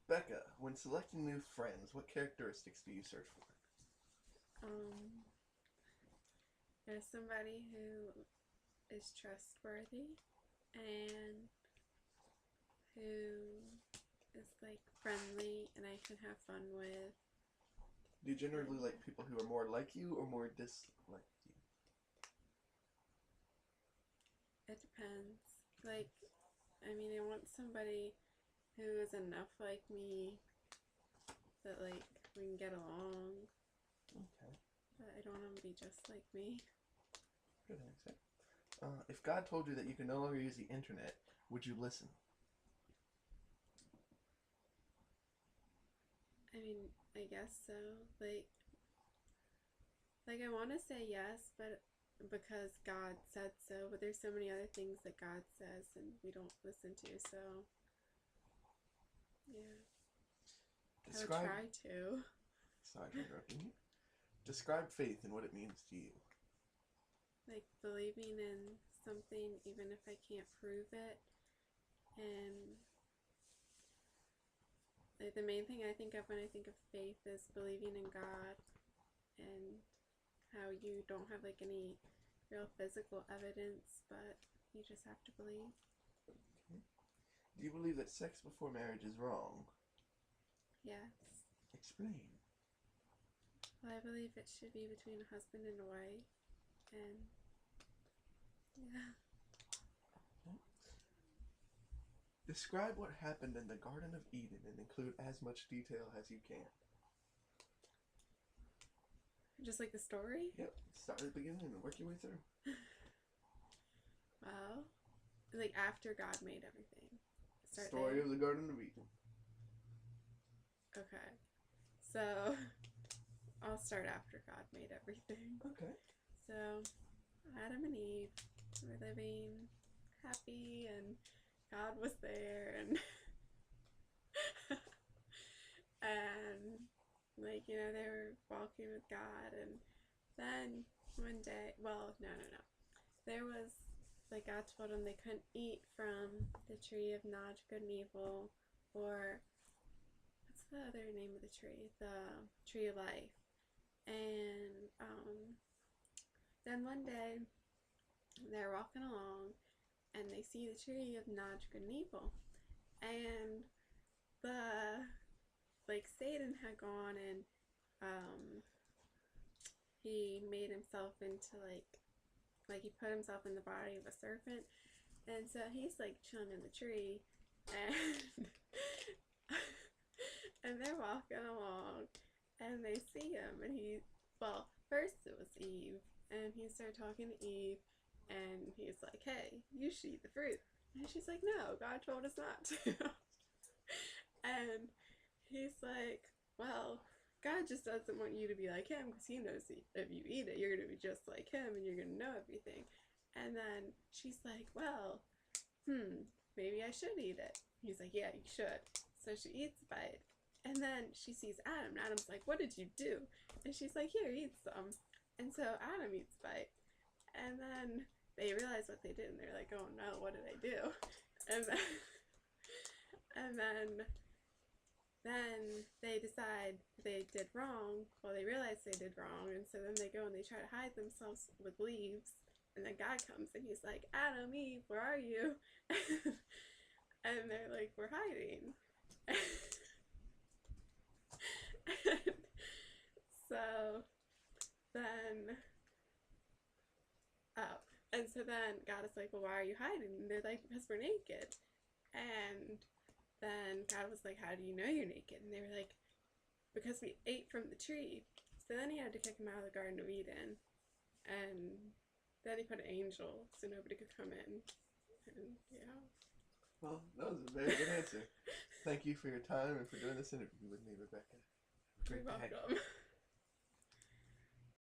Becca, when selecting new friends, what characteristics do you search for? Um, there's somebody who is trustworthy and who is like friendly and I can have fun with. Do you generally And like people who are more like you or more dislike you? it depends. Like, I mean, I want somebody who is enough like me that like we can get along, Okay, but I don't want them to be just like me. good answer. If God told you that you could no longer use the internet, would you listen? I mean, I guess so. Like I want to say yes, but because God said so, but there's so many other things that God says and we don't listen to, so yeah. I would Describe. try to. Sorry for interrupting you. Describe faith and what it means to you. Like believing in something even if I can't prove it. And like the main thing I think of when I think of faith is believing in God and how you don't have like any real physical evidence, but you just have to believe. Okay. Do you believe that sex before marriage is wrong? Yes. Explain. Well, I believe it should be between a husband and a wife. And yeah. Okay. Describe what happened in the Garden of Eden and include as much detail as you can. Just like the story? Yep. Start at the beginning and work your way through. Well, like after God made everything. Start Story there. of the Garden of Eden. Okay. So I'll start after God made everything. Okay. So Adam and Eve were living happy and God was there and and like, you know, they were walking with God and then one day, well, no. There was like God told them they couldn't eat from the tree of knowledge of good and evil, or what's the other name of the tree? The tree of life. And then one day they're walking along and they see the tree of knowledge of good and evil. And the like Satan had gone and um he made himself into like he put himself in the body of a serpent, and so he's like chilling in the tree, and and they're walking along, and they see him, and well, first it was Eve, and he started talking to Eve, and he's like, "Hey, you should eat the fruit," and she's like, "No, God told us not to," and he's like, "Well, God just doesn't want you to be like him because he knows if you eat it, you're going to be just like him and you're going to know everything." And then she's like, "Well, maybe I should eat it." He's like, "Yeah, you should." So she eats a bite. And then she sees Adam. And Adam's like, "What did you do?" And she's like, "Here, eat some." And so Adam eats a bite. And then they realize what they did. And they're like, "Oh no, what did I do?" And then, and then they decide they did wrong. Well, they realize they did wrong, and so then they go and they try to hide themselves with leaves. And then God comes and he's like, "Adam, Eve, where are you?" And they're like, "We're hiding." And so then, oh, and so then God is like, "Well, why are you hiding?" And they're like, "Because we're naked." And then God was like, "How do you know you're naked?" And they were like, "Because we ate from the tree." So then he had to kick him out of the Garden of Eden. And then he put an angel so nobody could come in. And yeah. Well, that was a very good answer. Thank you for your time and for doing this interview with me, Rebecca. You're Great day. welcome.